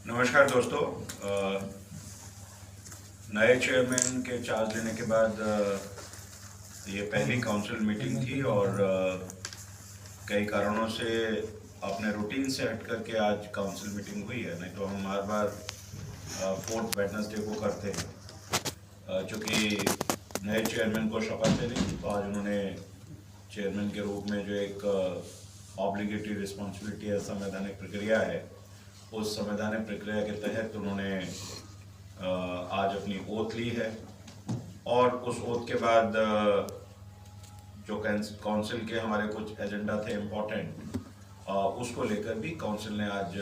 नमस्कार दोस्तों, नए चेयरमैन के चार्ज लेने के बाद ये पहली काउंसिल मीटिंग थी और कई कारणों से अपने रूटीन से हट करके आज काउंसिल मीटिंग हुई है। नहीं तो हम हर बार फोर्थ वेडनेसडे को करते हैं। चूँकि नए चेयरमैन को शपथ देनी थी तो आज उन्होंने चेयरमैन के रूप में जो एक ऑब्लिगेटरी रिस्पॉन्सिबिलिटी है, संवैधानिक प्रक्रिया है, उस संवैधानिक प्रक्रिया के तहत उन्होंने आज अपनी ओथ ली है। और उस ओथ के बाद जो काउंसिल के हमारे कुछ एजेंडा थे इम्पोर्टेंट, उसको लेकर भी काउंसिल ने आज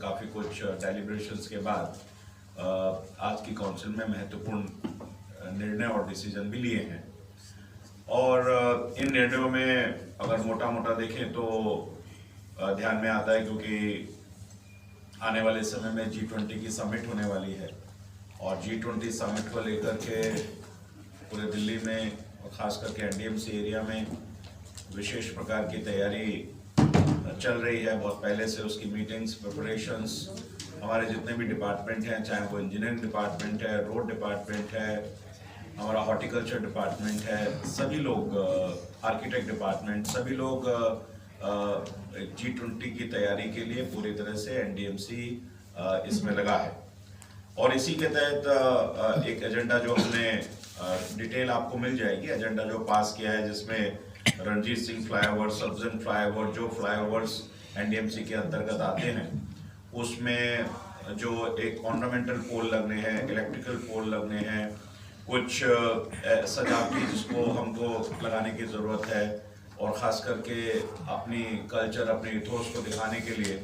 काफ़ी कुछ डेलिब्रेशंस के बाद आज की काउंसिल में महत्वपूर्ण निर्णय और डिसीजन भी लिए हैं। और इन निर्णयों में अगर मोटा मोटा देखें तो ध्यान में आता है, क्योंकि आने वाले समय में G20 की समिट होने वाली है और G20 समिट को लेकर के पूरे दिल्ली में और ख़ास करके NDMC एरिया में विशेष प्रकार की तैयारी चल रही है। बहुत पहले से उसकी मीटिंग्स, प्रिपरेशंस, हमारे जितने भी डिपार्टमेंट हैं, चाहे वो इंजीनियरिंग डिपार्टमेंट है, रोड डिपार्टमेंट है, हमारा हॉर्टिकल्चर डिपार्टमेंट है, सभी लोग, आर्किटेक्ट डिपार्टमेंट, सभी लोग G20 की तैयारी के लिए पूरी तरह से NDMC इसमें लगा है। और इसी के तहत एक एजेंडा जो हमने डिटेल आपको मिल जाएगी, एजेंडा जो पास किया है, जिसमें रणजीत सिंह फ्लाईओवर, सब्जन फ्लाईओवर, जो फ्लाईओवर्स NDMC के अंतर्गत आते हैं, उसमें जो एक ऑर्नामेंटल पोल लगने हैं, इलेक्ट्रिकल पोल लगने हैं, कुछ सजावटी जिसको हमको लगाने की ज़रूरत है, और ख़ास करके अपनी कल्चर, अपनी इथोस को दिखाने के लिए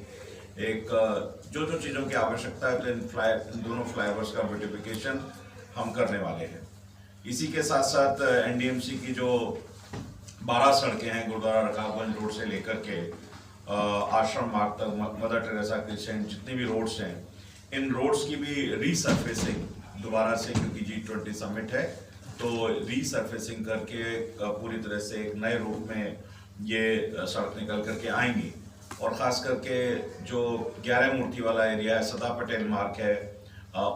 एक जो जो चीज़ों की आवश्यकता है, तो इन दोनों फ्लाईओवर्स का ब्यूटिफिकेशन हम करने वाले हैं। इसी के साथ साथ NDMC की जो 12 सड़कें हैं, गुरुद्वारा रकाबगंज रोड से लेकर के आश्रम मार्ग तक, मदर टेरेसा क्रिसेंट, जितनी भी रोड्स हैं, इन रोड्स की भी रीसर्फेसिंग दोबारा से, क्योंकि G20 समिट है तो रीसर्फेसिंग करके पूरी तरह से एक नए रूप में ये सड़क निकल करके आएंगी। और ख़ास करके जो 11 मूर्ति वाला एरिया है, सरदार पटेल मार्ग है,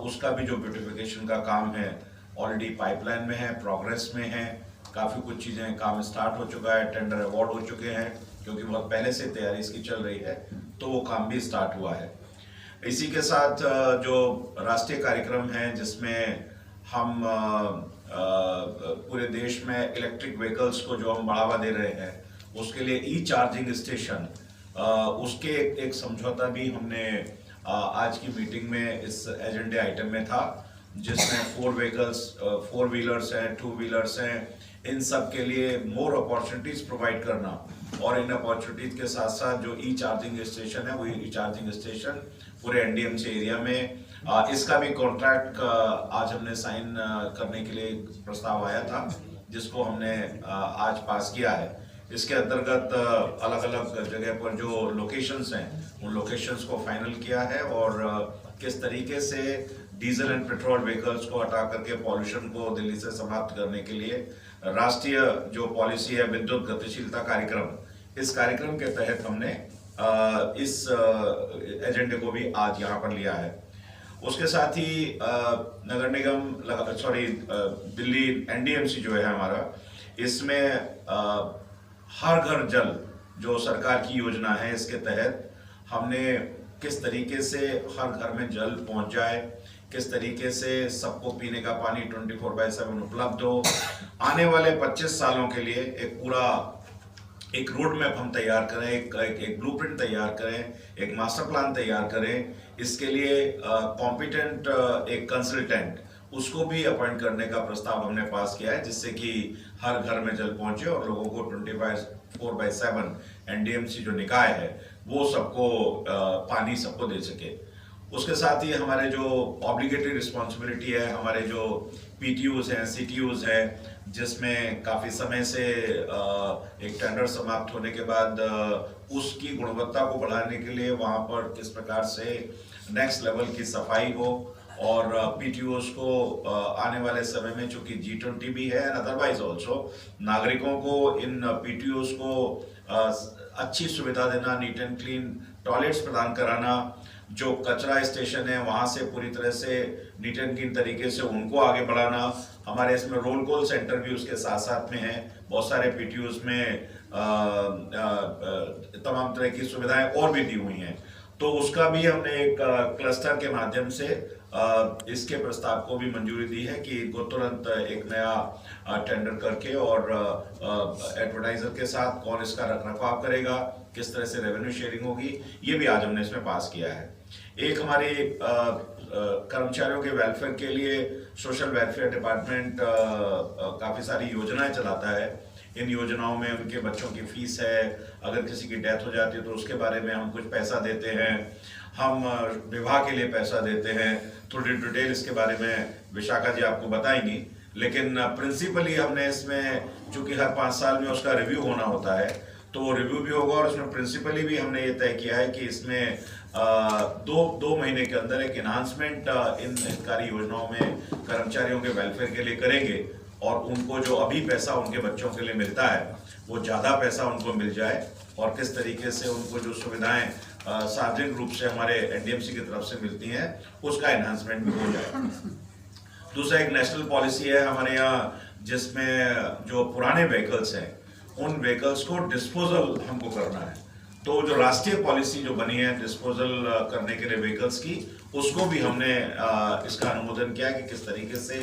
उसका भी जो ब्यूटिफिकेशन का काम है ऑलरेडी पाइपलाइन में है, प्रोग्रेस में है। काफ़ी कुछ चीज़ें, काम स्टार्ट हो चुका है, टेंडर अवार्ड हो चुके हैं, क्योंकि बहुत पहले से तैयारी इसकी चल रही है, तो वो काम भी स्टार्ट हुआ है। इसी के साथ जो राष्ट्रीय कार्यक्रम है, जिसमें हम पूरे देश में इलेक्ट्रिक व्हीकल्स को जो हम बढ़ावा दे रहे हैं, उसके लिए ई-चार्जिंग स्टेशन, उसके एक समझौता भी हमने आज की मीटिंग में इस एजेंडे आइटम में था, जिसमें 4 व्हीलर्स हैं, 2 व्हीलर्स हैं, इन सब के लिए मोर अपॉर्चुनिटीज प्रोवाइड करना, और इन अपॉर्चुनिटीज के साथ साथ जो ई-चार्जिंग स्टेशन है, वो ई-चार्जिंग स्टेशन पूरे NDMC एरिया में, इसका भी कॉन्ट्रैक्ट आज हमने साइन करने के लिए प्रस्ताव आया था, जिसको हमने आज पास किया है। इसके अंतर्गत अलग अलग जगह पर जो लोकेशंस हैं, उन लोकेशंस को फाइनल किया है, और किस तरीके से डीजल एंड पेट्रोल व्हीकल्स को हटा करके पॉल्यूशन को दिल्ली से समाप्त करने के लिए राष्ट्रीय जो पॉलिसी है विद्युत गतिशीलता कार्यक्रम, इस कार्यक्रम के तहत हमने इस एजेंडे को भी आज यहाँ पर लिया है। उसके साथ ही नगर निगम, दिल्ली NDMC जो है हमारा, इसमें हर घर जल जो सरकार की योजना है, इसके तहत हमने किस तरीके से हर घर में जल पहुंच जाए, किस तरीके से सबको पीने का पानी 24/7 उपलब्ध हो, आने वाले 25 सालों के लिए एक रोड मैप हम तैयार करें, एक ब्लूप्रिंट तैयार करें, एक मास्टर प्लान तैयार करें। इसके लिए कॉम्पिटेंट एक कंसल्टेंट, उसको भी अपॉइंट करने का प्रस्ताव हमने पास किया है, जिससे कि हर घर में जल पहुंचे और लोगों को 24/7 NDMC जो निकाय है, वो सबको पानी सबको दे सके। उसके साथ ही हमारे जो ऑब्लिगेटरी रिस्पॉन्सिबिलिटी है, हमारे जो PTUs हैं, CTUs हैं, जिसमें काफ़ी समय से एक टेंडर समाप्त होने के बाद उसकी गुणवत्ता को बढ़ाने के लिए वहाँ पर किस प्रकार से नेक्स्ट लेवल की सफाई हो और पीटीओस को आने वाले समय में, चूंकि G20 भी है, अदरवाइज ऑल्सो नागरिकों को इन पीटीओस को अच्छी सुविधा देना, नीट एंड क्लीन टॉयलेट्स प्रदान कराना, जो कचरा स्टेशन है वहाँ से पूरी तरह से नीट एंड क्लीन तरीके से उनको आगे बढ़ाना। हमारे इसमें रोल कॉल सेंटर भी उसके साथ साथ में है। बहुत सारे पीटीओस में तमाम तरह की सुविधाएं और भी दी हुई हैं, तो उसका भी हमने एक क्लस्टर के माध्यम से इसके प्रस्ताव को भी मंजूरी दी है कि इनको तुरंत एक नया टेंडर करके और एडवर्टाइजर के साथ कौन इसका रखरखाव करेगा, किस तरह से रेवेन्यू शेयरिंग होगी, ये भी आज हमने इसमें पास किया है। एक हमारी कर्मचारियों के वेलफेयर के लिए सोशल वेलफेयर डिपार्टमेंट काफ़ी सारी योजनाएं चलाता है। इन योजनाओं में उनके बच्चों की फीस है, अगर किसी की डेथ हो जाती है तो उसके बारे में हम कुछ पैसा देते हैं, हम विवाह के लिए पैसा देते हैं। थोड़ी डिटेल इसके बारे में विशाखा जी आपको बताएंगी, लेकिन प्रिंसिपली हमने इसमें, चूंकि हर 5 साल में उसका रिव्यू होना होता है, तो रिव्यू भी होगा और उसमें प्रिंसिपली भी हमने ये तय किया है कि इसमें दो महीने के अंदर एक एनहांसमेंट इन हितकारी योजनाओं में कर्मचारियों के वेलफेयर के लिए करेंगे और उनको जो अभी पैसा उनके बच्चों के लिए मिलता है वो ज़्यादा पैसा उनको मिल जाए और किस तरीके से उनको जो सुविधाएं सार्वजनिक रूप से हमारे एनडीएमसी की तरफ से मिलती हैं उसका एनहांसमेंट भी हो जाए। दूसरा एक नेशनल पॉलिसी है हमारे यहाँ, जिसमें जो पुराने व्हीकल्स हैं उन व्हीकल्स को डिस्पोजल हमको करना है। तो जो राष्ट्रीय पॉलिसी जो बनी है डिस्पोजल करने के लिए व्हीकल्स की, उसको भी हमने इसका अनुमोदन किया कि किस तरीके से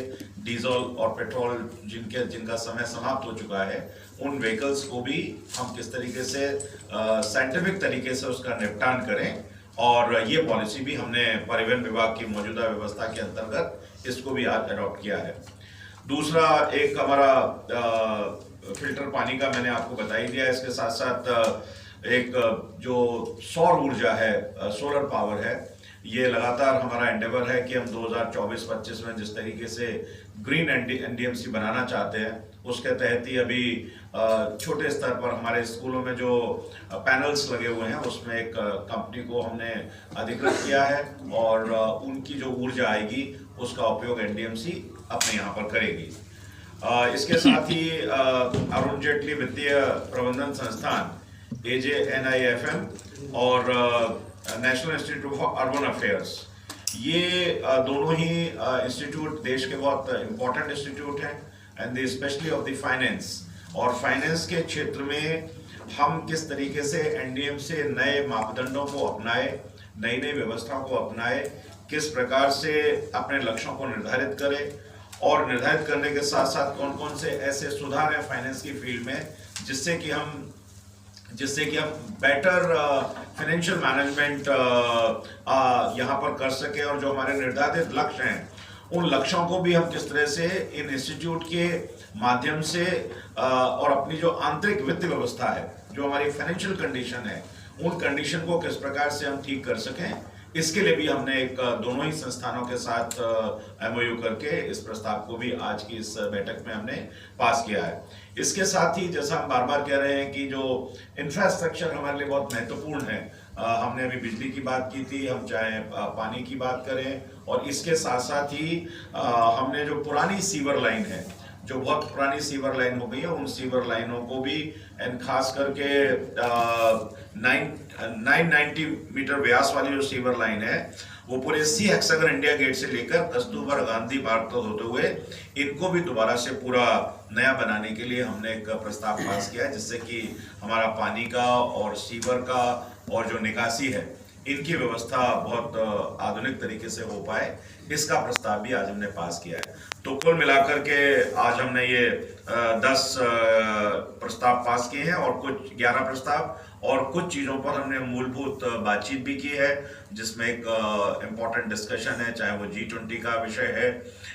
डीजल और पेट्रोल जिनका समय समाप्त हो चुका है उन व्हीकल्स को भी हम किस तरीके से साइंटिफिक तरीके से उसका निपटान करें, और ये पॉलिसी भी हमने परिवहन विभाग की मौजूदा व्यवस्था के अंतर्गत इसको भी आज अडॉप्ट किया है। दूसरा एक हमारा फिल्टर पानी का मैंने आपको बता ही दिया। इसके साथ साथ एक जो सौर ऊर्जा है, सोलर पावर है, ये लगातार हमारा एंडेवर है कि हम 2024-25 में जिस तरीके से ग्रीन एनडीएमसी बनाना चाहते हैं उसके तहत ही अभी छोटे स्तर पर हमारे स्कूलों में जो पैनल्स लगे हुए हैं उसमें एक कंपनी को हमने अधिकृत किया है और उनकी जो ऊर्जा आएगी उसका उपयोग एनडीएमसी अपने यहाँ पर करेगी। इसके साथ ही अरुण जेटली वित्तीय प्रबंधन संस्थान AJNIFM और national institute for urban affairs, ये दोनों ही इंस्टीट्यूट देश के बहुत इंपॉर्टेंट इंस्टीट्यूट हैं and specially of the finance. और फाइनेंस के क्षेत्र में हम किस तरीके से एनडीएम से नए मापदंडों को अपनाए, नई नई व्यवस्थाओं को अपनाए, किस प्रकार से अपने लक्ष्यों को निर्धारित करें और निर्धारित करने के साथ साथ कौन कौन से ऐसे सुधार हैं फाइनेंस की फील्ड में जिससे कि हम बेटर फाइनेंशियल मैनेजमेंट यहाँ पर कर सके, और जो हमारे निर्धारित लक्ष्य हैं उन लक्ष्यों को भी हम किस तरह से इन इंस्टीट्यूट के माध्यम से और अपनी जो आंतरिक वित्त व्यवस्था है, जो हमारी फाइनेंशियल कंडीशन है, उन कंडीशन को किस प्रकार से हम ठीक कर सकें, इसके लिए भी हमने एक दोनों ही संस्थानों के साथ MOU करके इस प्रस्ताव को भी आज की इस बैठक में हमने पास किया है। इसके साथ ही जैसा हम बार बार कह रहे हैं कि जो इंफ्रास्ट्रक्चर हमारे लिए बहुत महत्वपूर्ण है, हमने अभी बिजली की बात की थी, हम चाहे पानी की बात करें, और इसके साथ साथ ही हमने जो पुरानी सीवर लाइन है, जो बहुत पुरानी सीवर लाइन हो गई है, उन सीवर लाइनों को भी खास करके 990 मीटर व्यास वाली जो सीवर लाइन है वो पूरे सी हेक्सागन इंडिया गेट से लेकर कस्तूरबा गांधी मार्ग तक होते हुए इनको भी दोबारा से पूरा नया बनाने के लिए हमने एक प्रस्ताव पास किया है, जिससे कि हमारा पानी का और सीवर का और जो निकासी है इनकी व्यवस्था बहुत आधुनिक तरीके से हो पाए। इसका प्रस्ताव भी आज हमने पास किया है। तो कुल मिलाकर के आज हमने ये 10 प्रस्ताव पास किए हैं और कुछ 11 प्रस्ताव और कुछ चीज़ों पर हमने मूलभूत बातचीत भी की है, जिसमें एक इम्पॉर्टेंट डिस्कशन है, चाहे वो G20 का विषय है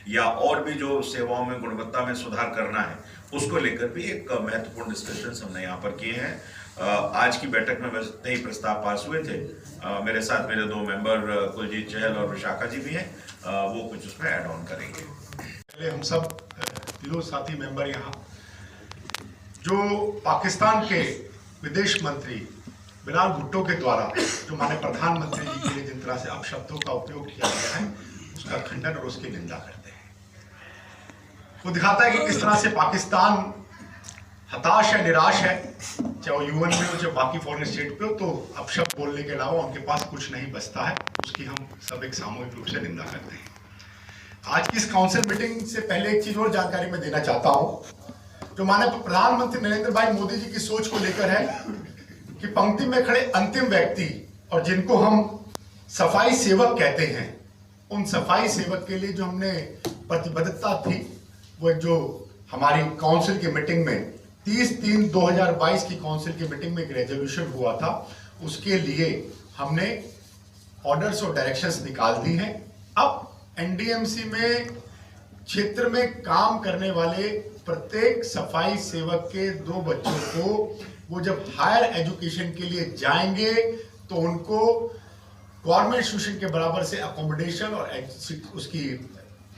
या और भी जो सेवाओं में गुणवत्ता में सुधार करना है, उसको लेकर भी एक महत्वपूर्ण डिस्कशंस हमने यहाँ पर किए हैं। आज की बैठक में बस इतने ही प्रस्ताव पास हुए थे। मेरे साथ मेरे 2 मेंबर कुलजीत चहल और विशाखा जी भी हैं, वो कुछ उसमें ऐड ऑन करेंगे। पहले हम सब तीनों साथी मेंबर यहाँ, जो पाकिस्तान के विदेश मंत्री बिलाल भुट्टो के द्वारा जो माननीय प्रधानमंत्री जी के लिए जिन तरह से अपशब्दों का उपयोग किया गया है, उसका खंडन और उसकी निंदा करते हैं। वो दिखाता है कि किस तरह से पाकिस्तान हताश है, निराश है, चाहे वो यूएन में हो चाहे बाकी फॉरेन स्टेट पे हो, तो अपशब्द बोलने के अलावा उनके पास कुछ नहीं बचता है। उसकी हम सब एक सामूहिक रूप से निंदा करते हैं। आज की इस काउंसिल मीटिंग से पहले एक चीज और जानकारी मैं देना चाहता हूं, जो माननीय प्रधानमंत्री नरेंद्र भाई मोदी जी की सोच को लेकर है कि पंक्ति में खड़े अंतिम व्यक्ति और जिनको हम सफाई सेवक कहते हैं, उन सफाई सेवक के लिए जो हमने प्रतिबद्धता थी, वो एक जो हमारी काउंसिल की मीटिंग में 30/3/2022 की काउंसिल की मीटिंग में एक रेजोल्यूशन हुआ था, उसके लिए हमने ऑर्डर्स और डायरेक्शंस निकाल दी हैं। अब एनडीएमसी में क्षेत्र में काम करने वाले प्रत्येक सफाई सेवक के 2 बच्चों को वो जब हायर एजुकेशन के लिए जाएंगे तो उनको गवर्नमेंट इंस्टीट्यूशन के बराबर से अकोमोडेशन और उसकी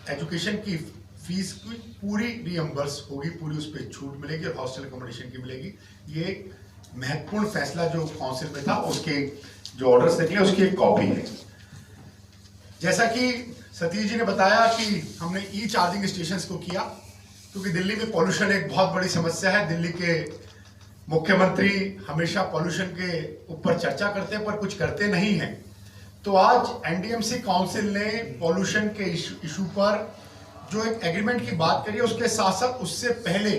एजुकेशन की फीस की पूरी रियम्बर्स होगी, पूरी उस पर छूट मिलेगी और हॉस्टल अकोमोडेशन की मिलेगी। ये एक महत्वपूर्ण फैसला जो काउंसिल में था, उसके जो ऑर्डर्स निकले उसकी एक कॉपी है। जैसा कि सतीश जी ने बताया कि हमने ई चार्जिंग स्टेशंस को किया, क्योंकि दिल्ली में पॉल्यूशन एक बहुत बड़ी समस्या है। दिल्ली के मुख्यमंत्री हमेशा पॉल्यूशन के ऊपर चर्चा करते हैं पर कुछ करते नहीं हैं। तो आज एनडीएमसी काउंसिल ने पॉल्यूशन के इशू पर जो एक एग्रीमेंट की बात करी है, उसके साथ साथ उससे पहले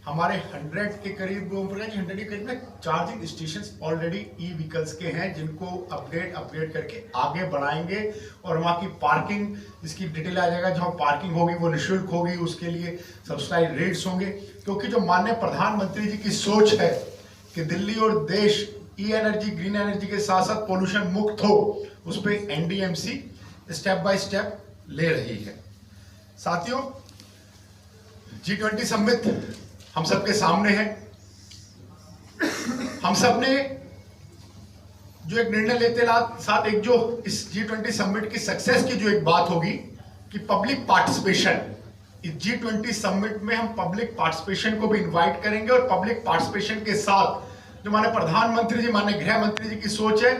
हमारे 100 के करीब 100 के करीब में charging stations already E vehicles के हैं, जिनको अपग्रेड करके आगे बढ़ाएंगे और वहाँ की पार्किंग, जिसकी डिटेल आ जाएगा, जहाँ पार्किंग होगी वो निःशुल्क होगी, उसके लिए सब्सिडाइज रेट्स होंगे। क्योंकि जो माननीय प्रधानमंत्री जी की सोच है कि दिल्ली और देश ई एनर्जी, ग्रीन एनर्जी के साथ साथ पोल्यूशन मुक्त हो, उस पर एनडीएमसी स्टेप बाय स्टेप ले रही है। साथियों, G20 समिट हम सबके सामने है। हम सब ने जो एक निर्णय लेते साथ एक जो इस G20 समिट की सक्सेस की जो एक बात होगी कि पब्लिक पार्टिसिपेशन, इस G20 समिट में हम पब्लिक पार्टिसिपेशन को भी इनवाइट करेंगे और पब्लिक पार्टिसिपेशन के साथ जो माननीय प्रधानमंत्री जी, माननीय गृह मंत्री जी की सोच है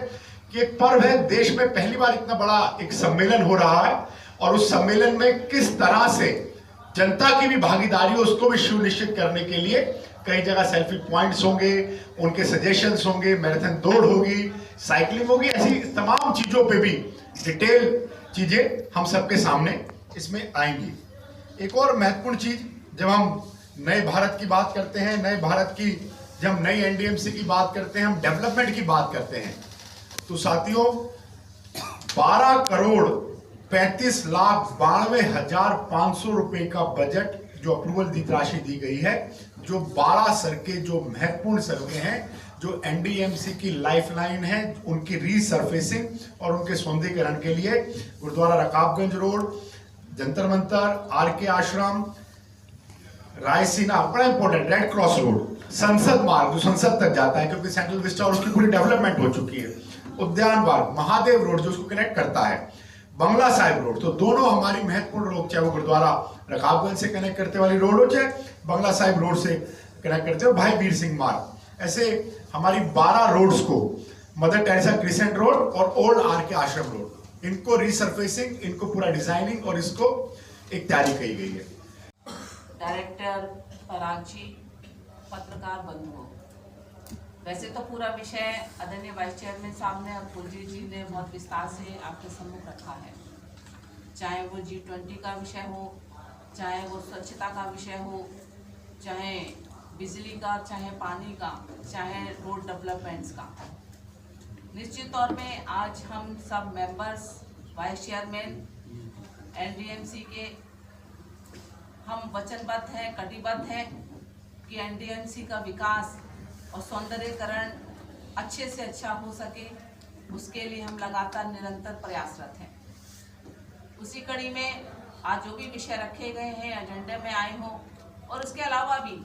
कि एक पर्व है, देश में पहली बार इतना बड़ा एक सम्मेलन हो रहा है और उस सम्मेलन में किस तरह से जनता की भी भागीदारी हो उसको भी सुनिश्चित करने के लिए कई जगह सेल्फी पॉइंट्स होंगे, उनके सजेशंस होंगे, मैराथन दौड़ होगी, साइकिलिंग होगी, ऐसी तमाम चीजों पे भी डिटेल चीजें हम सबके सामने इसमें आएंगी। एक और महत्वपूर्ण चीज, जब हम नए भारत की बात करते हैं, नए भारत की जब हम नई एनडीएमसी की बात करते हैं, हम डेवलपमेंट की बात करते हैं, तो साथियों 12,35,92,500 रुपए का बजट जो अप्रूवल दी राशि दी गई है, जो 12 सड़कें जो महत्वपूर्ण सड़कें हैं, जो एनडीएमसी की लाइफलाइन है, उनकी रीसर्फेसिंग और उनके सौंदर्यीकरण के लिए गुरुद्वारा रकाबगंज रोड, जंतर मंतर, आरके आश्रम, रायसीना, बड़ा इंपॉर्टेंट, रेड क्रॉस रोड, संसद मार्ग जो संसद तक जाता है क्योंकि सेंट्रल विस्टा और उसकी पूरी डेवलपमेंट हो चुकी है, उद्यान मार्ग, महादेव रोड जो उसको कनेक्ट करता है, बंगला साहिब रोड, तो दोनों हमारी महत्वपूर्ण रोड, चाहे वो गुरुद्वारा रकाबगंज से कनेक्ट करते वाली रोड हो, चाहे बंगला साहिब रोड से कनेक्ट करते हो भाई वीर सिंह मार्ग, ऐसे हमारी 12 रोड्स को, मदर टेरेसा क्रिसेंट रोड और ओल्ड आरके आश्रम रोड, इनको रीसर्फेसिंग, इनको पूरा डिजाइनिंग और इसको एक तैयारी की गई है। डायरेक्टर, पराग जी, पत्रकार बंधुओं, वैसे तो पूरा विषय आदरणीय वाइस चेयरमैन साहब ने और कुलजीत जी ने बहुत विस्तार से आपके सम्मुख रखा है। चाहे वो G20 का विषय हो, चाहे वो स्वच्छता का विषय हो, चाहे बिजली का, चाहे पानी का, चाहे रोड डेवलपमेंट्स का। निश्चित तौर पे आज हम सब मेंबर्स, वाइस चेयरमैन एनडीएमसी के हम वचनबद्ध हैं, कटिबद्ध हैं कि एनडीएमसी का विकास और सौंदर्यीकरण अच्छे से अच्छा हो सके, उसके लिए हम लगातार निरंतर प्रयासरत हैं। उसी कड़ी में आज जो भी विषय रखे गए हैं एजेंडे में आए हों, और उसके अलावा भी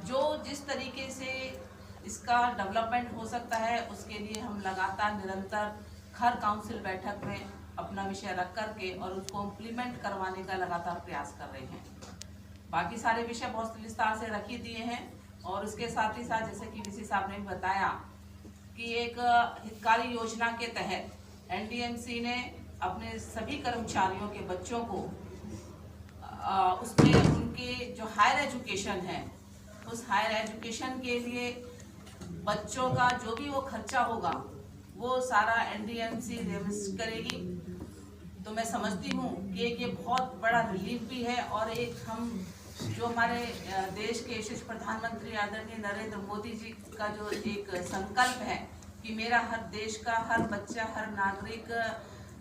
जो जिस तरीके से इसका डेवलपमेंट हो सकता है, उसके लिए हम लगातार निरंतर हर काउंसिल बैठक में अपना विषय रख करके और उसको इम्प्लीमेंट करवाने का लगातार प्रयास कर रहे हैं। बाकी सारे विषय बहुत विस्तार से रख ही दिए हैं और उसके साथ ही साथ जैसे कि वीसी साहब ने भी बताया कि एक हितकारी योजना के तहत एनडीएमसी ने अपने सभी कर्मचारियों के बच्चों को उसमें उनके जो हायर एजुकेशन है, उस हायर एजुकेशन के लिए बच्चों का जो भी वो खर्चा होगा वो सारा एनडीएमसी रेमिट करेगी। तो मैं समझती हूँ कि ये बहुत बड़ा रिलीफ भी है और एक हम जो हमारे देश के यशस्वी प्रधानमंत्री आदरणीय नरेंद्र मोदी जी का जो एक संकल्प है कि मेरा हर देश का हर बच्चा, हर नागरिक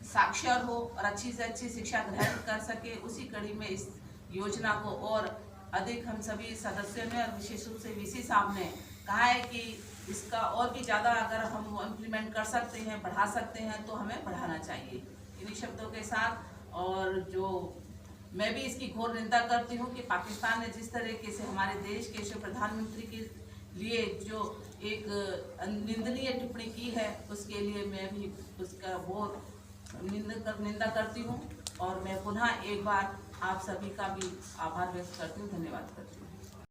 साक्षर हो और अच्छी से अच्छी शिक्षा ग्रहण कर सके, उसी कड़ी में इस योजना को और अधिक हम सभी सदस्यों ने और विशेष रूप से वीसी साहब ने कहा है कि इसका और भी ज़्यादा अगर हम इम्प्लीमेंट कर सकते हैं, बढ़ा सकते हैं, तो हमें बढ़ाना चाहिए। इन्हीं शब्दों के साथ और जो मैं भी इसकी घोर निंदा करती हूँ कि पाकिस्तान ने जिस तरीके से हमारे देश के यशस्वी प्रधानमंत्री के लिए जो एक निंदनीय टिप्पणी की है, उसके लिए मैं भी उसका बहुत निंदा करती हूँ और मैं पुनः एक बार आप सभी का भी आभार व्यक्त करती हूँ, धन्यवाद करती हूँ।